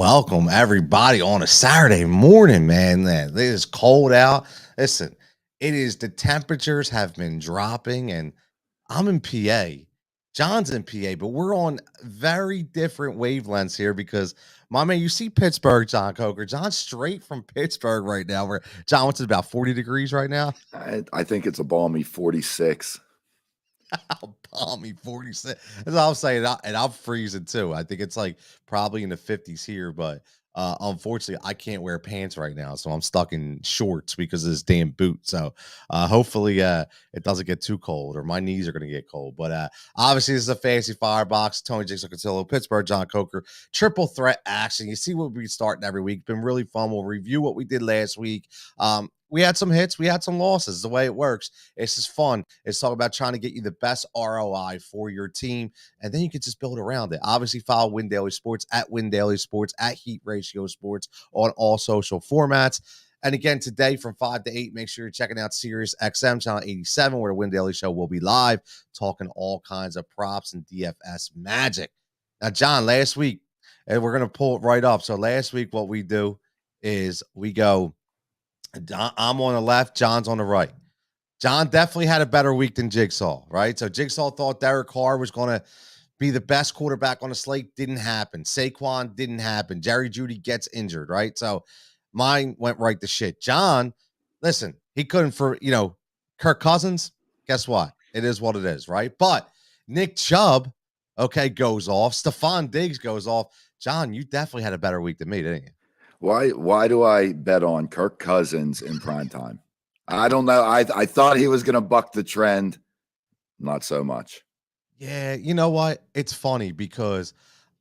Welcome everybody on a Saturday morning, man. It is cold out. Listen, the temperatures have been dropping, and I'm in PA. John's in PA, but we're on very different wavelengths here because my man, you see Pittsburgh, John Coker. John's straight from Pittsburgh right now. Where John, what's it about 40 degrees right now? I think it's a balmy 46. Balmy 46. As I was saying, and I'm freezing too. I think it's like probably in the 50s here, but unfortunately, I can't wear pants right now, so I'm stuck in shorts because of this damn boot. So hopefully it doesn't get too cold, or my knees are gonna get cold. But obviously, this is a fancy Firebox. Tony Jigsaw, Cutillo, Pittsburgh, John Coker, triple threat action. You see what we starting every week. Been really fun. We'll review what we did last week. We had some hits, we had some losses. The way it works, it's just fun. It's all about trying to get you the best ROI for your team, and then you can just build around it. Obviously, follow Win Daily Sports at Win Daily Sports at Heat Ratio Sports on all social formats. And again, today from 5 to 8, make sure you're checking out Sirius XM channel 87, where the Win Daily Show will be live, talking all kinds of props and DFS magic. Now, John, last week, and we're going to pull it right up. So last week, what we do is we go, I'm on the left, John's on the right. John definitely had a better week than Jigsaw, right? So Jigsaw thought Derek Carr was going to be the best quarterback on the slate. Didn't happen. Saquon didn't happen. Jerry Jeudy gets injured, right? So mine went right to shit. John, listen, he couldn't Kirk Cousins, guess what? It is what it is, right? But Nick Chubb, okay, goes off. Stephon Diggs goes off. John, you definitely had a better week than me, didn't you? Why do I bet on Kirk Cousins in prime time? I don't know. I thought he was going to buck the trend. Not so much. Yeah, you know what? It's funny because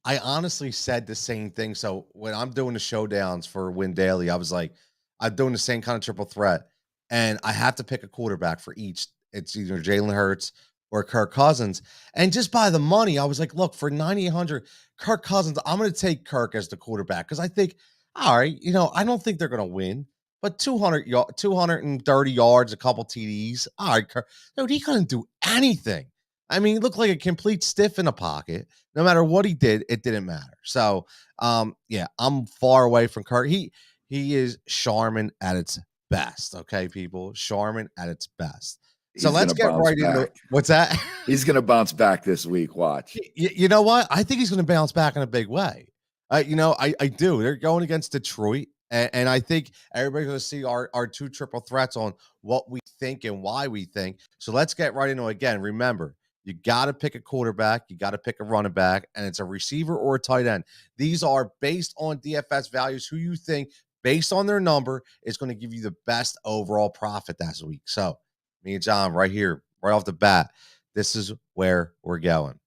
I honestly said the same thing. So when I'm doing the showdowns for Win Daily, I was like, I'm doing the same kind of triple threat, and I have to pick a quarterback for each. It's either Jalen Hurts or Kirk Cousins. And just by the money, I was like, look, for 9,800, Kirk Cousins, I'm going to take Kirk as the quarterback because I think, all right, I don't think they're going to win, but 230 yards, a couple TDs. All right, Kirk, dude, he couldn't do anything. I mean, he looked like a complete stiff in a pocket. No matter what he did, it didn't matter. So, yeah, I'm far away from Kirk. He is Charmin at its best. Okay, people, Charmin at its best. So He's let's going to get bounce right into back. what's that? He's going to bounce back this week. Watch. You know what? I think he's going to bounce back in a big way. I do. They're going against Detroit, and I think everybody's going to see our two triple threats on what we think and why we think. So let's get right into it. Again, remember, you got to pick a quarterback, you got to pick a running back, and it's a receiver or a tight end. These are based on DFS values, who you think, based on their number, is going to give you the best overall profit this week. So me and John right here, right off the bat, this is where we're going.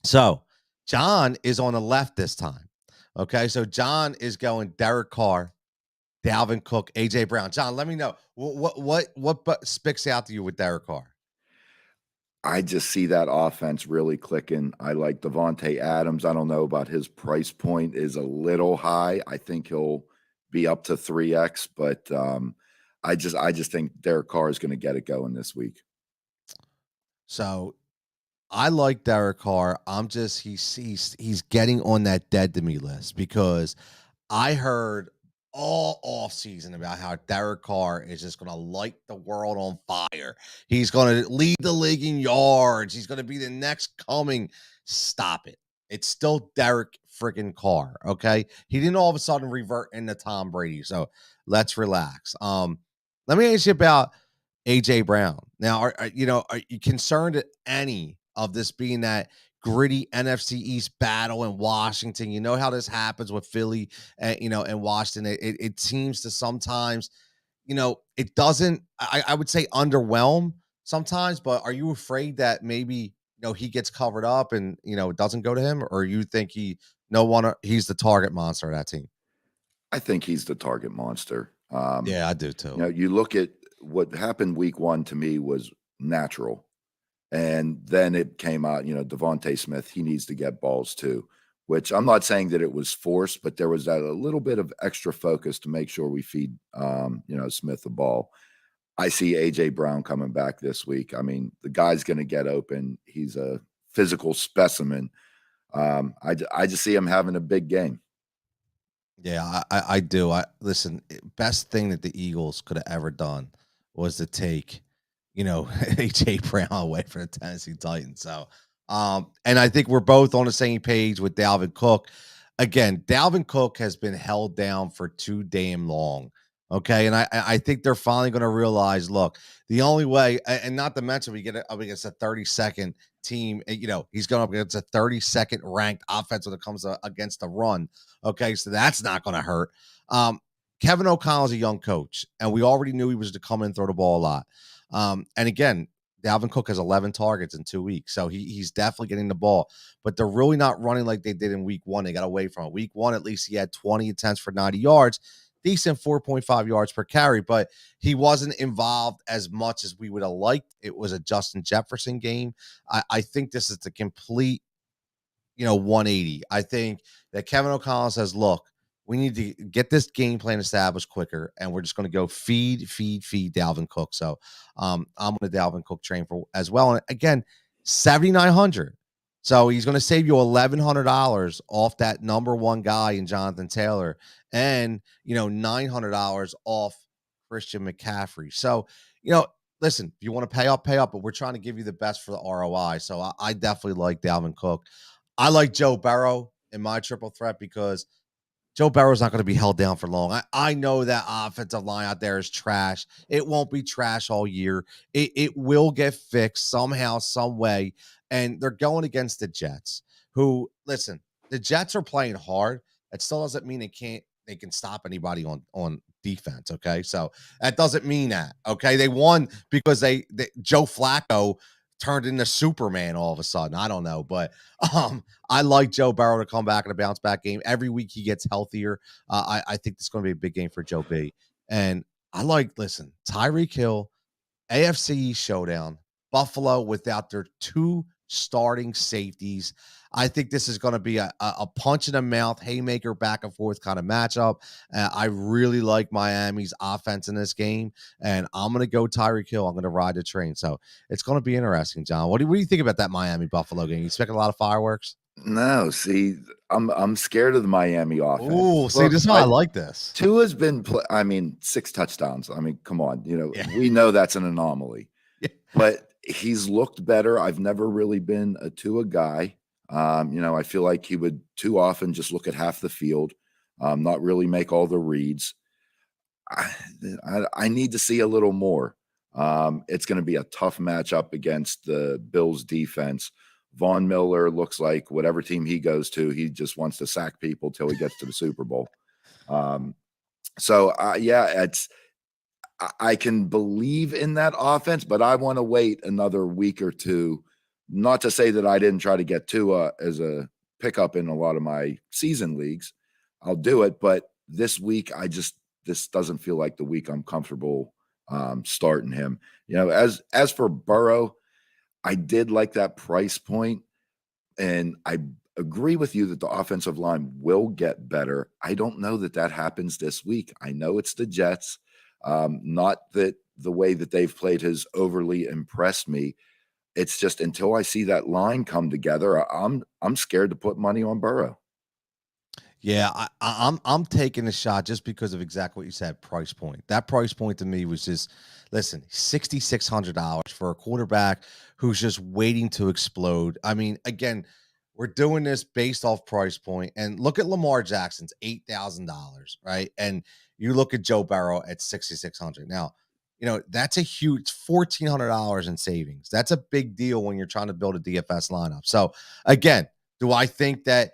So John is on the left this time. Okay, so John is going Derek Carr, Alvin Cook, AJ Brown. John, let me know what sticks out to you with Derek Carr. I just see that offense really clicking. I like Devontae Adams. I don't know about his price point is a little high. I think he'll be up to 3x, but I just think Derek Carr is going to get it going this week. So I like Derek Carr. He's getting on that dead to me list because I heard all off season about how Derek Carr is just going to light the world on fire. He's going to lead the league in yards. He's going to be the next coming. Stop it. It's still Derek freaking Carr. Okay. He didn't all of a sudden revert into Tom Brady. So let's relax. Let me ask you about AJ Brown. Now, are you concerned at any of this being that gritty NFC East battle in Washington? You know how this happens with Philly and Washington. It seems to sometimes, it doesn't, I would say, underwhelm sometimes, but are you afraid that maybe, he gets covered up and, it doesn't go to him, or you think he's the target monster of that team? I think he's the target monster. Yeah, I do too. You look at what happened week one to me was natural. And then it came out, Devontae Smith, he needs to get balls too, which I'm not saying that it was forced, but there was that a little bit of extra focus to make sure we feed, Smith the ball. I see AJ Brown coming back this week. I mean, the guy's going to get open. He's a physical specimen. I just see him having a big game. Yeah, I do. I listen. Best thing that the Eagles could have ever done was to take, AJ Brown away from the Tennessee Titans. So, and I think we're both on the same page with Dalvin Cook. Again, Dalvin Cook has been held down for too damn long. Okay, and I think they're finally going to realize. Look, the only way, and not to mention, we get up against a 32nd team. He's going up against a 32nd ranked offense when it comes against the run. Okay, so that's not going to hurt. Kevin O'Connell's a young coach, and we already knew he was to come in and throw the ball a lot. And again, Dalvin Cook has 11 targets in 2 weeks, so he's definitely getting the ball. But they're really not running like they did in week one. They got away from it. Week one, at least he had 20 attempts for 90 yards, decent 4.5 yards per carry, but he wasn't involved as much as we would have liked. It was a Justin Jefferson game. I think this is the complete 180. I think that Kevin O'Connell says, look, we need to get this game plan established quicker, and we're just going to go feed Dalvin Cook. So I'm on the Dalvin Cook train for as well. And again, 7,900. So he's going to save you $1,100 off that number one guy in Jonathan Taylor, and $900 off Christian McCaffrey. So listen, if you want to pay up, but we're trying to give you the best for the ROI. So I definitely like Dalvin Cook. I like Joe Burrow in my triple threat because Joe Burrow's not going to be held down for long. I know that offensive line out there is trash. It won't be trash all year. It will get fixed somehow, some way. And they're going against the Jets, who, listen, the Jets are playing hard. That still doesn't mean they can stop anybody on defense. Okay. So that doesn't mean that. Okay. They won because Joe Flacco turned into Superman all of a sudden. I don't know, but I like Joe Burrow to come back in a bounce back game. Every week he gets healthier. I think this is going to be a big game for Joe B. And listen, Tyreek Hill, AFC showdown, Buffalo without their two starting safeties. I think this is going to be a punch in the mouth, haymaker, back and forth kind of matchup. I really like Miami's offense in this game, and I'm going to go Tyreek Hill. I'm going to ride the train. So it's going to be interesting, John. What do you think about that Miami Buffalo game? You expecting a lot of fireworks? No, see, I'm scared of the Miami offense. Oh, see, this is why I like this. Tua's been, 6 touchdowns. I mean, come on, Yeah. we know that's an anomaly, Yeah. but he's looked better. I've never really been a Tua guy. I feel like he would too often just look at half the field, not really make all the reads. I need to see a little more. It's going to be a tough matchup against the Bills defense. Von Miller looks like whatever team he goes to, he just wants to sack people till he gets to the Super Bowl. I can believe in that offense, but I want to wait another week or two. Not to say that I didn't try to get Tua as a pickup in a lot of my season leagues. I'll do it, but this week this doesn't feel like the week I'm comfortable starting him. As for Burrow, I did like that price point, and I agree with you that the offensive line will get better. I don't know that happens this week. I know it's the Jets. Not that the way that they've played has overly impressed me. It's just until I see that line come together, I'm scared to put money on Burrow. Yeah, I'm taking a shot just because of exactly what you said. Price point. That price point to me was just, listen, $6,600 for a quarterback who's just waiting to explode. I mean, again, we're doing this based off price point, and look at Lamar Jackson's $8,000, right? And you look at Joe Burrow at $6,600. Now, that's a huge $1,400 in savings. That's a big deal when you're trying to build a DFS lineup. So, again, do I think that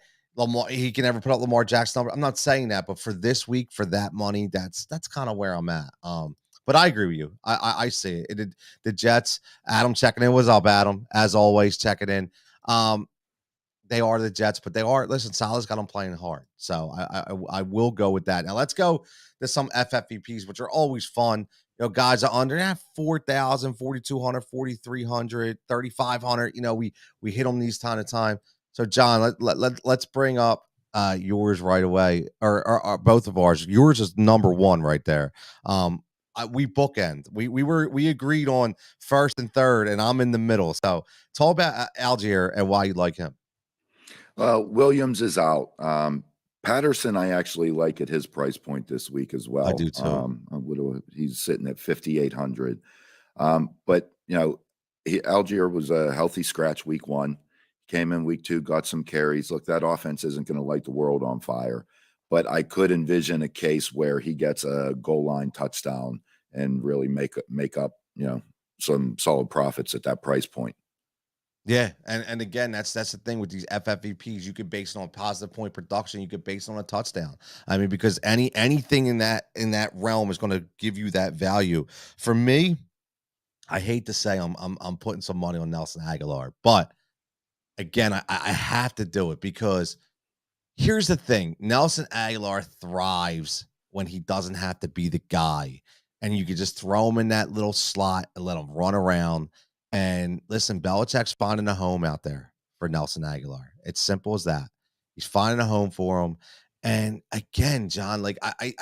he can ever put up Lamar Jackson number? I'm not saying that, but for this week, for that money, that's kind of where I'm at. But I agree with you. I see it. The Jets, Adam checking in. What's up, Adam? As always, checking in. They are the Jets, but listen, Salah's got them playing hard. So I will go with that. Now let's go to some FFVPs, which are always fun. Guys are under 4,000, 4,200, 4,300, 3,500. We hit them these time to time. So, John, let's bring up yours right away, or both of ours. Yours is number one right there. We bookend. We agreed on first and third, and I'm in the middle. So, talk about Algier and why you like him. Williams is out. Patterson, I actually like at his price point this week as I well. do too. He's sitting at 5,800. But Algier was a healthy scratch week 1. Came in week 2, got some carries. Look, that offense isn't going to light the world on fire, but I could envision a case where he gets a goal line touchdown and really make up, some solid profits at that price point. Yeah, and again, that's the thing with these FFVPs. You could base it on positive point production. You could base it on a touchdown. I mean, because anything in that realm is going to give you that value. For me, I hate to say I'm putting some money on Nelson Aguilar, but again, I have to do it because here's the thing: Nelson Aguilar thrives when he doesn't have to be the guy, and you could just throw him in that little slot and let him run around. And listen, Belichick's finding a home out there for Nelson Aguilar. It's simple as that. He's finding a home for him. And again, John, like I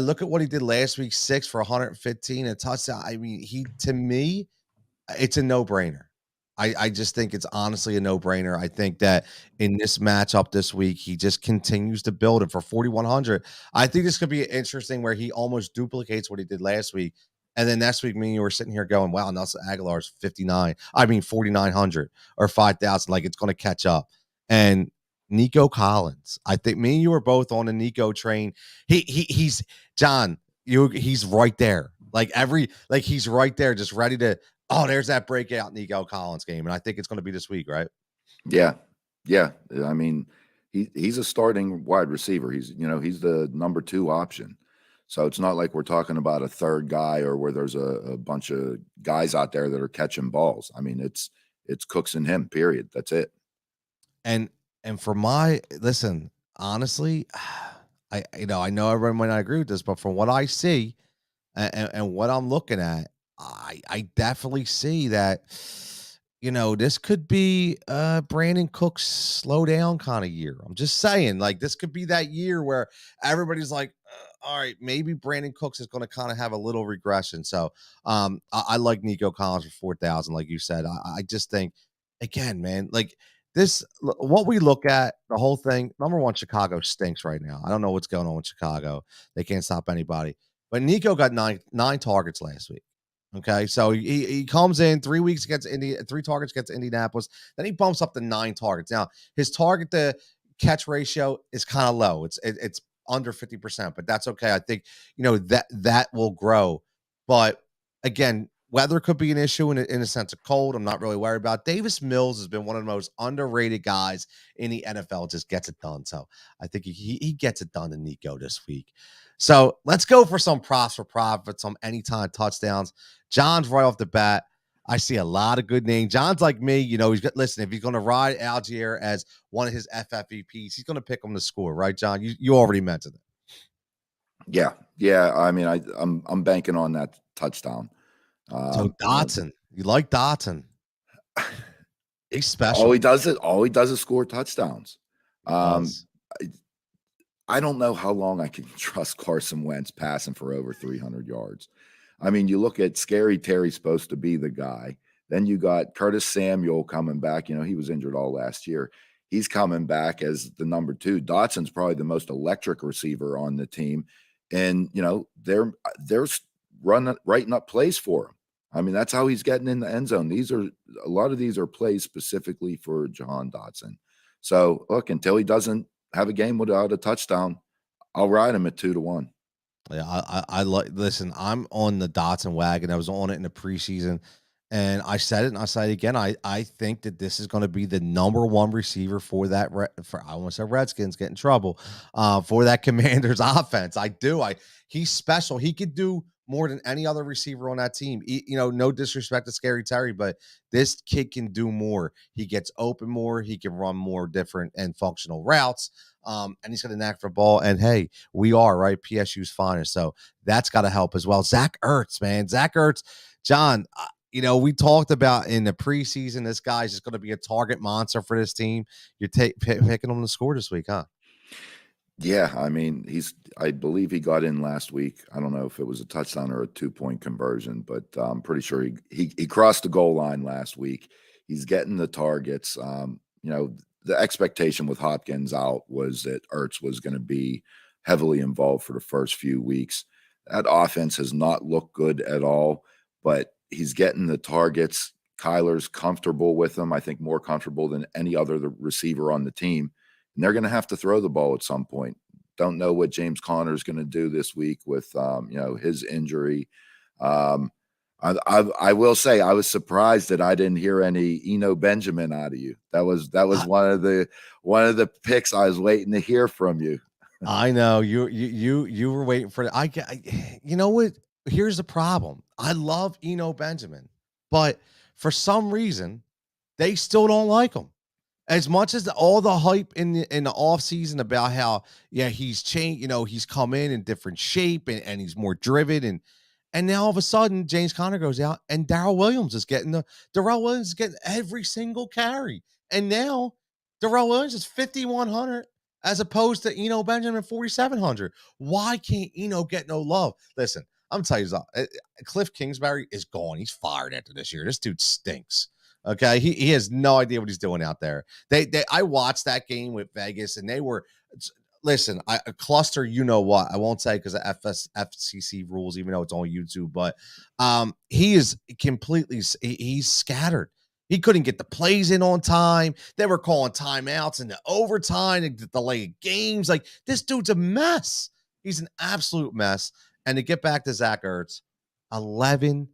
look at what he did last week, 6 for 115 and a touchdown. I mean, to me, it's a no-brainer. I just think it's honestly a no-brainer. I think that in this matchup this week, he just continues to build it for 4,100. I think this could be interesting where he almost duplicates what he did last week. And then next week, me and you were sitting here going, wow, Nelson Aguilar's 4,900 or 5,000. Like it's going to catch up. And Nico Collins, I think me and you were both on the Nico train. He's John, he's right there. He's right there, just ready to. Oh, there's that breakout Nico Collins game, and I think it's going to be this week, right? Yeah, yeah. I mean, he's a starting wide receiver. He's the number 2 option. So it's not like we're talking about a third guy or where there's a bunch of guys out there that are catching balls. I mean, it's Cooks and him. Period. That's it. And for listen, honestly, I know everyone might not agree with this, but from what I see and what I'm looking at, I definitely see that this could be Brandon Cook's slow down kind of year. I'm just saying, like this could be that year where everybody's like, all right, maybe Brandon Cooks is going to kind of have a little regression. So I like Nico Collins for 4,000, like you said. I just think, again, man, like what we look at the whole thing. Number one, Chicago stinks right now. I don't know what's going on with Chicago. They can't stop anybody. But Nico got nine targets last week. Okay, so he comes in 3 weeks against 3 targets against Indianapolis. Then he bumps up to 9 targets. Now his target to catch ratio is kind of low. It's under 50%, but that's okay. I think that will grow. But again, weather could be an issue in a sense of cold. I'm not really worried about. Davis Mills has been one of the most underrated guys in the NFL. Just gets it done. So I think he gets it done in Nico this week. So let's go for some props for profit, some anytime touchdowns. John's right off the bat. I see a lot of good names. John's like me, listen, if he's going to ride Algier as one of his FFVPs, he's going to pick him to score, right, John? You already mentioned it. Yeah. Yeah. I mean, I'm banking on that touchdown. So Dotson, you like Dotson? He's special. All he does is score touchdowns. I don't know how long I can trust Carson Wentz passing for over 300 yards. I mean, you look at Scary Terry's supposed to be the guy. Then you got Curtis Samuel coming back. He was injured all last year. He's coming back as the number 2. Dotson's probably the most electric receiver on the team. And, they're writing up plays for him. I mean, that's how he's getting in the end zone. A lot of these are plays specifically for Jahan Dotson. So look, until he doesn't have a game without a touchdown, I'll ride him at 2-1. Yeah, I like. Listen, I'm on the Dotson wagon. I was on it in the preseason, and I said it, and I say it again. I think that this is going to be the number 1 receiver for that. I want to say Redskins get in trouble for that Commanders offense. I do. He's special. He could do more than any other receiver on that team. No disrespect to Scary Terry, but this kid can do more. He gets open more. He can run more different and functional routes. And he's got a knack for ball. And hey, we are right. PSU's finest. So that's got to help as well. Zach Ertz, man. Zach Ertz, John, we talked about in the preseason, this guy's just going to be a target monster for this team. You're picking him to score this week, huh? Yeah, I mean, I believe he got in last week. I don't know if it was a touchdown or a 2-point conversion, but I'm pretty sure he crossed the goal line last week. He's getting the targets. the expectation with Hopkins out was that Ertz was going to be heavily involved for the first few weeks. That offense has not looked good at all, but he's getting the targets. Kyler's comfortable with them. I think more comfortable than any other receiver on the team. And they're going to have to throw the ball at some point. Don't know what James Conner is going to do this week with his injury. I will say I was surprised that I didn't hear any Eno Benjamin out of you. That was one of the picks I was waiting to hear from you. I know you were waiting for you know what? Here's the problem. I love Eno Benjamin, but for some reason they still don't like him. As much as all the hype in the offseason about how he's changed, he's come in different shape and he's more driven and now all of a sudden James Conner goes out and Darrell Williams is getting every single carry. And now Darrell Williams is 5,100 as opposed to Eno Benjamin 4,700. Why can't Eno get no love? Listen, I'm telling you something. Cliff Kingsbury is gone. He's fired after this year. This dude stinks. Okay, he has no idea what he's doing out there. I watched that game with Vegas, and they were listen. A cluster, you know what? I won't say because of FCC rules, even though it's on YouTube. But he is completely he's scattered. He couldn't get the plays in on time. They were calling timeouts in the overtime and delayed games. Like this dude's a mess. He's an absolute mess. And to get back to Zach Ertz, 11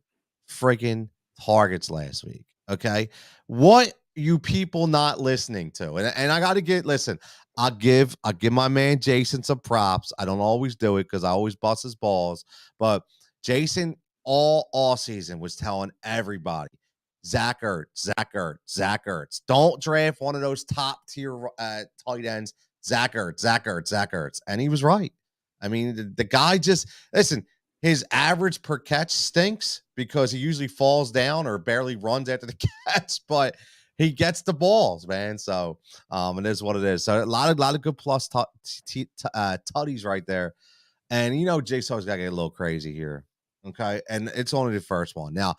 friggin' targets last week. Okay. What you people not listening to? And I got to listen, I'll give my man Jason some props. I don't always do it because I always bust his balls. But Jason all season was telling everybody, Zach Ertz. Don't draft one of those top tier tight ends. Zach Ertz. And he was right. I mean, the guy just, listen, his average per catch stinks because he usually falls down or barely runs after the catch, but he gets the balls, man. So it is what it is. So a lot of good plus tutties right there. And Jigsaw's got to get a little crazy here. Okay. And it's only the first one. Now,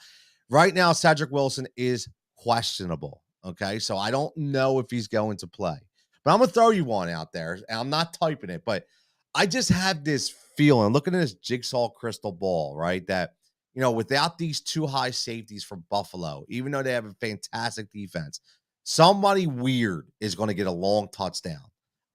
right now, Cedric Wilson is questionable. Okay. So I don't know if he's going to play, but I'm going to throw you one out there. And I'm not typing it, but I just have this feeling, looking at this Jigsaw crystal ball, right? That, without these two high safeties from Buffalo, even though they have a fantastic defense, somebody weird is going to get a long touchdown.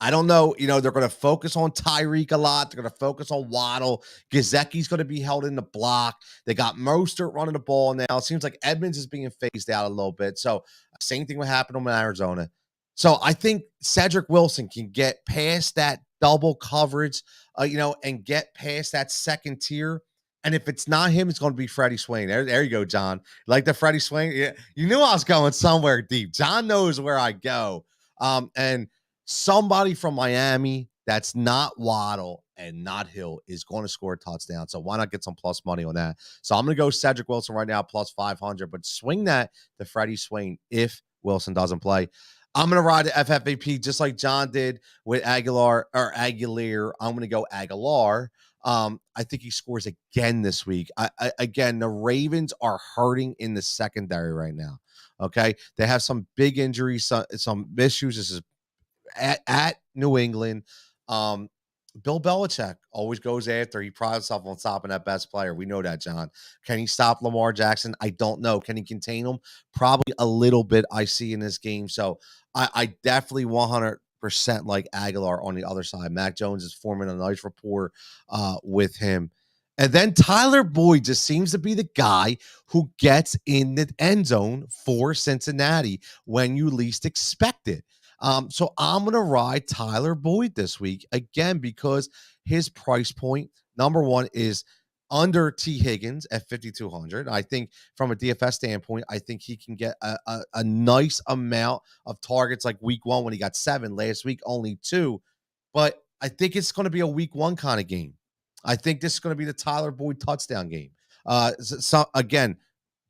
I don't know. They're going to focus on Tyreek a lot. They're going to focus on Waddle. Gesicki's going to be held in the block. They got Mostert running the ball now. It seems like Edmonds is being phased out a little bit. So same thing would happen in Arizona. So I think Cedric Wilson can get past that double coverage, and get past that second tier. And if it's not him, it's going to be Freddie Swain. There you go, John. Like the Freddie Swain? Yeah, you knew I was going somewhere deep. John knows where I go. And somebody from Miami that's not Waddle and not Hill is going to score a touchdown. So why not get some plus money on that? So I'm going to go Cedric Wilson right now, plus 500, but swing that to Freddie Swain if Wilson doesn't play. I'm going to ride the FFAP just like John did with Aguilar. I'm going to go Aguilar. I think he scores again this week. Again, the Ravens are hurting in the secondary right now. Okay. They have some big injuries, some issues. This is at New England. Bill Belichick always goes after. He prides himself on stopping that best player. We know that, John. Can he stop Lamar Jackson? I don't know. Can he contain him? Probably a little bit I see in this game. So I definitely 100% like Aguilar on the other side. Mac Jones is forming a nice rapport with him. And then Tyler Boyd just seems to be the guy who gets in the end zone for Cincinnati when you least expect it. So I'm going to ride Tyler Boyd this week again because his price point, number one, is under T. Higgins at 5,200. I think from a DFS standpoint, I think he can get a nice amount of targets like week one when he got 7, last week only 2. But I think it's going to be a week 1 kind of game. I think this is going to be the Tyler Boyd touchdown game. So again,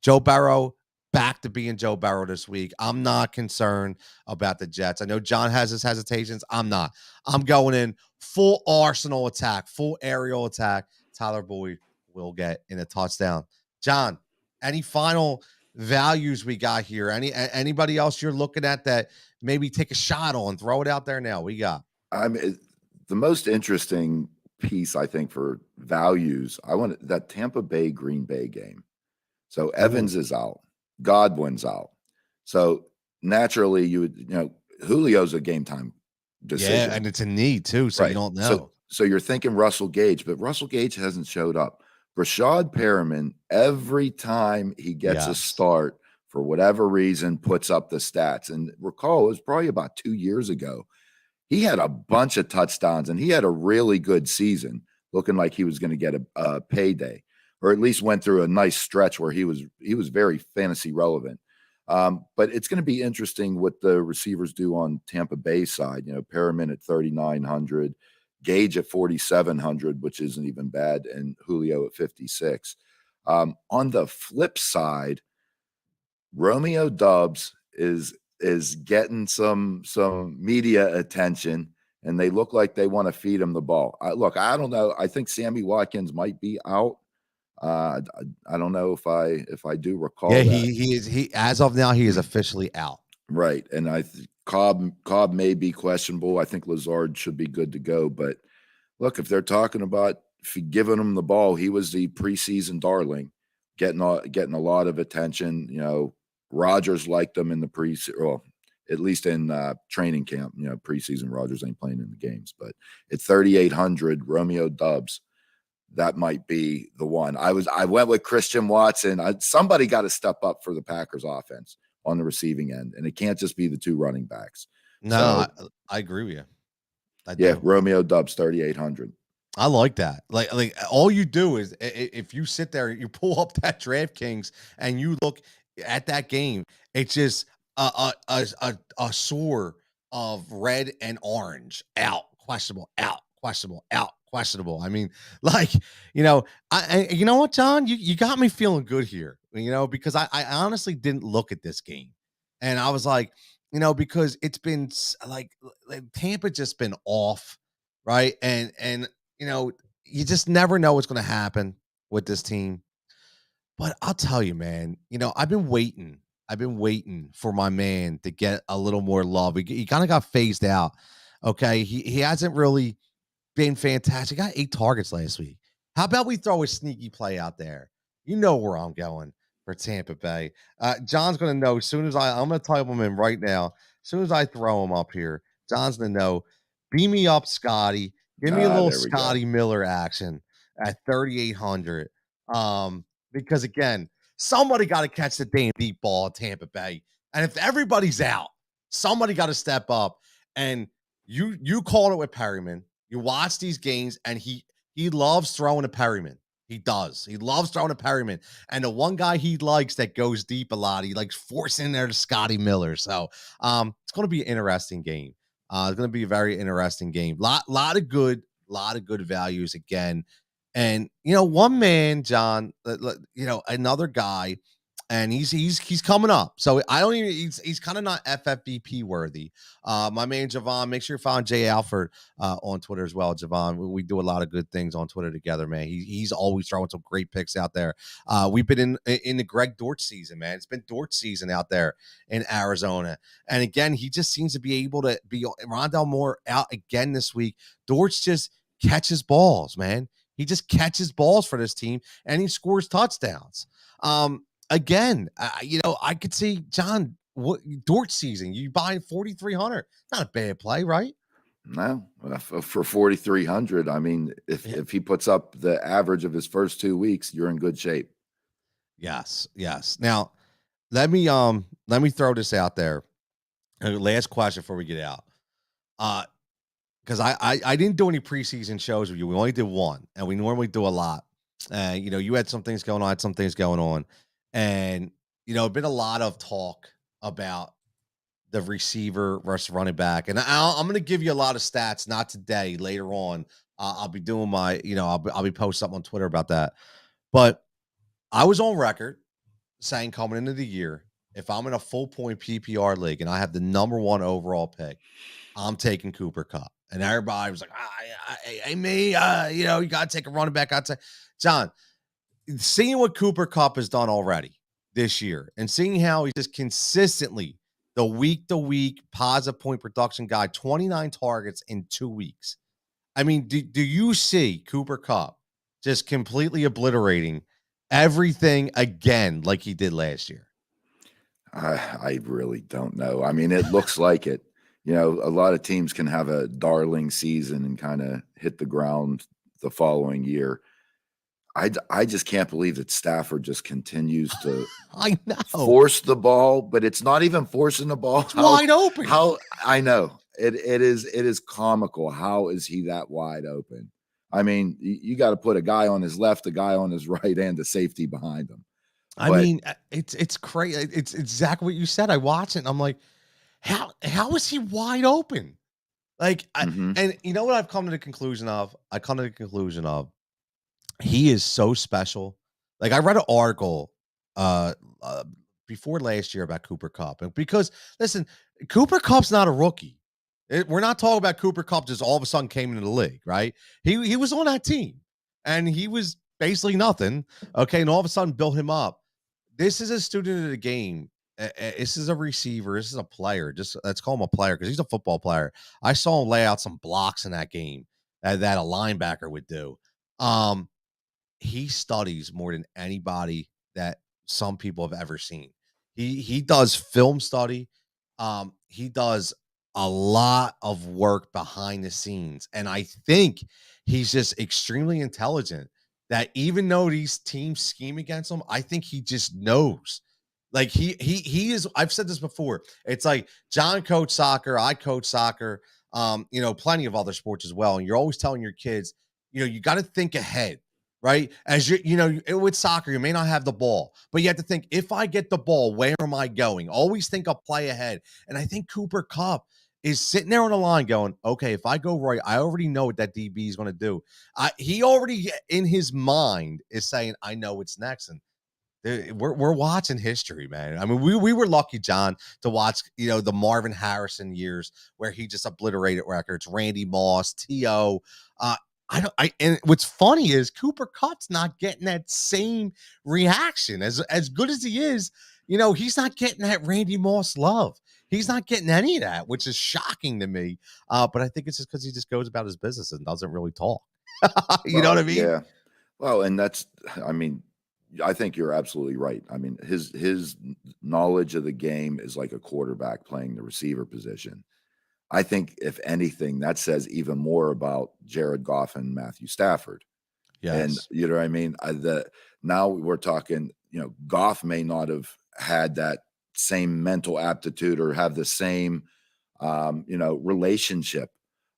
Joe Burrow, back to being Joe Burrow this week. I'm not concerned about the Jets. I know John has his hesitations. I'm not. I'm going in full arsenal attack, full aerial attack. Tyler Boyd will get in a touchdown. John, any final values we got here? Anybody else you're looking at that maybe take a shot on? Throw it out there now. We got. I mean, the most interesting piece, I think, for values, I want that Tampa Bay Green Bay game. So Evans is out, Godwin's out. So naturally, Julio's a game time decision. Yeah, and it's a need too, so Right. you don't know. So you're thinking Russell Gage, but Russell Gage hasn't showed up. Rashad Perriman, every time he gets a start, for whatever reason, puts up the stats. And recall, it was probably about 2 years ago. He had a bunch of touchdowns, and he had a really good season, looking like he was going to get a payday, or at least went through a nice stretch where he was very fantasy relevant. But it's going to be interesting what the receivers do on Tampa Bay side. Perriman at 3,900, Gage at 4,700, which isn't even bad, and Julio at 56. On the flip side, Romeo Doubs is getting some media attention, and they look like they want to feed him the ball. I don't know. I think Sammy Watkins might be out. I don't know if I do recall. Yeah, that. he as of now he is officially out. Right, and Cobb may be questionable. I think Lazard should be good to go. But look, if they're talking about giving him the ball, he was the preseason darling, getting a lot of attention. Rodgers liked him in the preseason, well, at least in training camp. Preseason Rodgers ain't playing in the games, but at 3,800, Romeo Doubs, that might be the one. I went with Christian Watson. Somebody got to step up for the Packers offense on the receiving end, and it can't just be the two running backs. No, I agree with you. Yeah, Romeo Doubs, 3,800. I like that. Like all you do is if you sit there, you pull up that DraftKings and you look at that game, it's just a sore of red and orange, out, questionable, out, questionable, out, questionable. I mean, you know what, John, you got me feeling good here, because I honestly didn't look at this game, and I was like, because it's been like Tampa just been off, right, and you just never know what's going to happen with this team. But I'll tell you, man, I've been waiting for my man to get a little more love. He kind of got phased out. Okay. He hasn't really been fantastic. He got 8 targets last week. How about we throw a sneaky play out there? You know where I'm going for Tampa Bay. John's going to know as soon as I'm going to type him in right now. As soon as I throw him up here, John's going to know. Beam me up, Scotty. Give me a little Scotty Miller action at 3,800. Because again, somebody got to catch the damn deep ball at Tampa Bay. And if everybody's out, somebody got to step up. And you called it with Perriman. You watch these games, and he loves throwing to Perriman. He does. He loves throwing to Perriman. And the one guy he likes that goes deep a lot, he likes forcing there to Scotty Miller. So it's going to be an interesting game. It's going to be a very interesting game. Lot of good values again. And one man, John, another guy, and he's coming up. So I don't even he's kind of not FFVP worthy. My man Javon, make sure you find Jay Alford on Twitter as well. Javon, we do a lot of good things on Twitter together, man. He's always throwing some great picks out there. We've been in the Greg Dortch season, man. It's been Dortch season out there in Arizona, and again, he just seems to be able to be Rondell Moore out again this week. Dortch just catches balls, man. He just catches balls for this team, and he scores touchdowns. Again, I could see John Dortch season. You buy 4,300. Not a bad play, right? No, for 4,300. I mean, if he puts up the average of his first 2 weeks, you're in good shape. Yes. Now, let me throw this out there. Last question before we get out. Because I didn't do any preseason shows with you. We only did one, and we normally do a lot. You had some things going on, I had some things going on. And, been a lot of talk about the receiver versus running back. And I'm going to give you a lot of stats, not today, later on. I'll be doing my, I'll be posting something on Twitter about that. But I was on record saying coming into the year, if I'm in a full point PPR league and I have the number 1 overall pick, I'm taking Cooper Kupp. And everybody was like, hey, me, you got to take a running back. John, seeing what Cooper Kupp has done already this year and seeing how he just consistently the week-to-week positive point production guy, 29 targets in 2 weeks. I mean, do you see Cooper Kupp just completely obliterating everything again like he did last year? I really don't know. I mean, it looks like it. You know, a lot of teams can have a darling season and kind of hit the ground the following year. I just can't believe that Stafford just continues to I know. force the ball, but it's not even forcing the ball. It's wide open. How I know it is comical. How is he that wide open? I mean, you got to put a guy on his left, a guy on his right, and a safety behind him. I mean, it's crazy. It's exactly what you said. I watch it and I'm like, how is he wide open? Like, and you know what I've come to the conclusion of? He is so special. Like, I read an article before last year about Cooper Kupp, and because listen, Cooper Kupp's not a rookie. We're not talking about Cooper Kupp just all of a sudden came into the league, right? He was on that team, and he was basically nothing. Okay, and all of a sudden built him up. This is a student of the game. This is a receiver. This is a player. Just let's call him a player because he's a football player. I saw him lay out some blocks in that game that a linebacker would do. He studies more than anybody that some people have ever seen. He does film study. He does a lot of work behind the scenes, and I think he's just extremely intelligent. That even though these teams scheme against him, I think he just knows. Like he is. I've said this before. It's like John coached soccer, I coach soccer. You know, plenty of other sports as well. And you're always telling your kids, you know, you got to think ahead, right? As you know, with soccer, you may not have the ball, but you have to think, if I get the ball, where am I going? Always think a play ahead. And I think Cooper Kupp is sitting there on the line going, okay, if I go right, I already know what that DB is going to do. He already in his mind is saying, I know what's next. And we're watching history, man. I mean, we were lucky, John, to watch, you know, the Marvin Harrison years where he just obliterated records, Randy Moss, T.O. And what's funny is Cooper Kupp's not getting that same reaction. As good as he is, you know, he's not getting that Randy Moss love. He's not getting any of that, which is shocking to me. But I think it's just because he just goes about his business and doesn't really talk. You know what I mean? Yeah. Well, and I mean, I think you're absolutely right. I mean, his knowledge of the game is like a quarterback playing the receiver position. I think, if anything, that says even more about Jared Goff and Matthew Stafford. Yes. And you know what I mean? Now we're talking, you know, Goff may not have had that same mental aptitude or have the same, you know, relationship.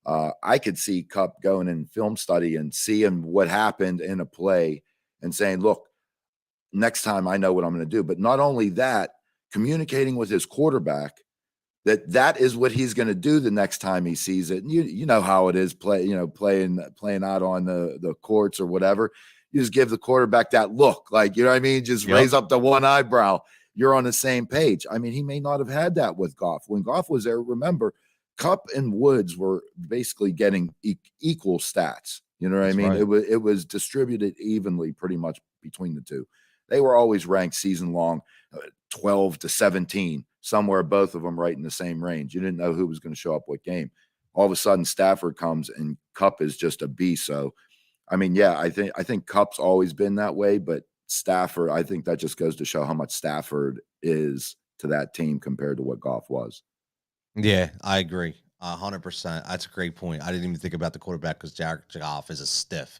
I could see Kupp going in film study and seeing what happened in a play and saying, look, next time I know what I'm going to do. But not only that, communicating with his quarterback that is what he's going to do the next time he sees it. And you know how it is playing out on the courts or whatever. You just give the quarterback that look, like, you know what I mean? Just raise up the one eyebrow. You're on the same page. I mean, he may not have had that with Goff. When Goff was there, remember, Kupp and Woods were basically getting equal stats. You know what I mean? Right. It was distributed evenly pretty much between the two. They were always ranked season long, 12 to 17, somewhere both of them right in the same range. You didn't know who was going to show up what game. All of a sudden, Stafford comes and Kupp is just a beast. So, I mean, yeah, I think Kupp's always been that way, but Stafford, I think that just goes to show how much Stafford is to that team compared to what Goff was. Yeah, I agree. 100%. That's a great point. I didn't even think about the quarterback because Jared Goff is a stiff.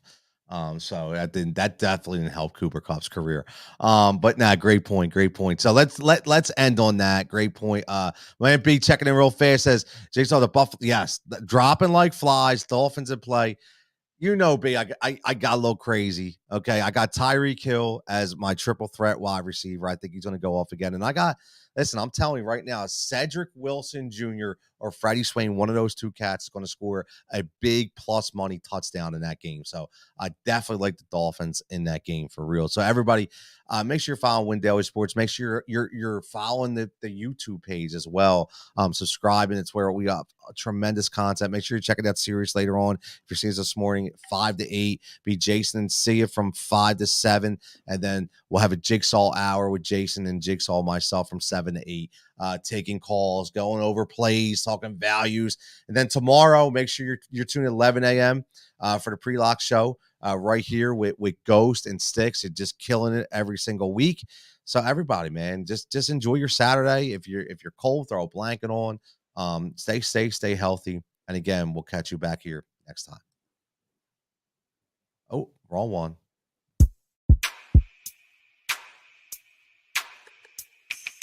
So that definitely didn't help Cooper Kupp's career. But great point. So let's end on that. Great point. Man B checking in real fast says Jigsaw the Buffalo. Yes, dropping like flies. Dolphins in play. You know, B, I got a little crazy. Okay, I got Tyreek Hill as my triple threat wide receiver. I think he's going to go off again, and I got Listen, I'm telling you right now, Cedric Wilson Jr. or Freddie Swain, one of those two cats is going to score a big plus money touchdown in that game. So I definitely like the Dolphins in that game for real. So everybody, make sure you're following Win Daily Sports. Make sure you're following the YouTube page as well. Subscribing. It's where we got tremendous content. Make sure you're checking that series later on. If you're seeing us this morning, 5 to 8, be Jason and Sia from 5 to 7. And then we'll have a Jigsaw hour with Jason and Jigsaw myself from 7 to 8, taking calls, going over plays, talking values. And then tomorrow, make sure you're tuning at 11 a.m. For the pre-lock show right here with Ghost and Sticks. You're just killing it every single week. So everybody, man, just enjoy your Saturday. If you're cold, throw a blanket on. Stay safe, stay healthy. And again, we'll catch you back here next time. Oh, wrong one.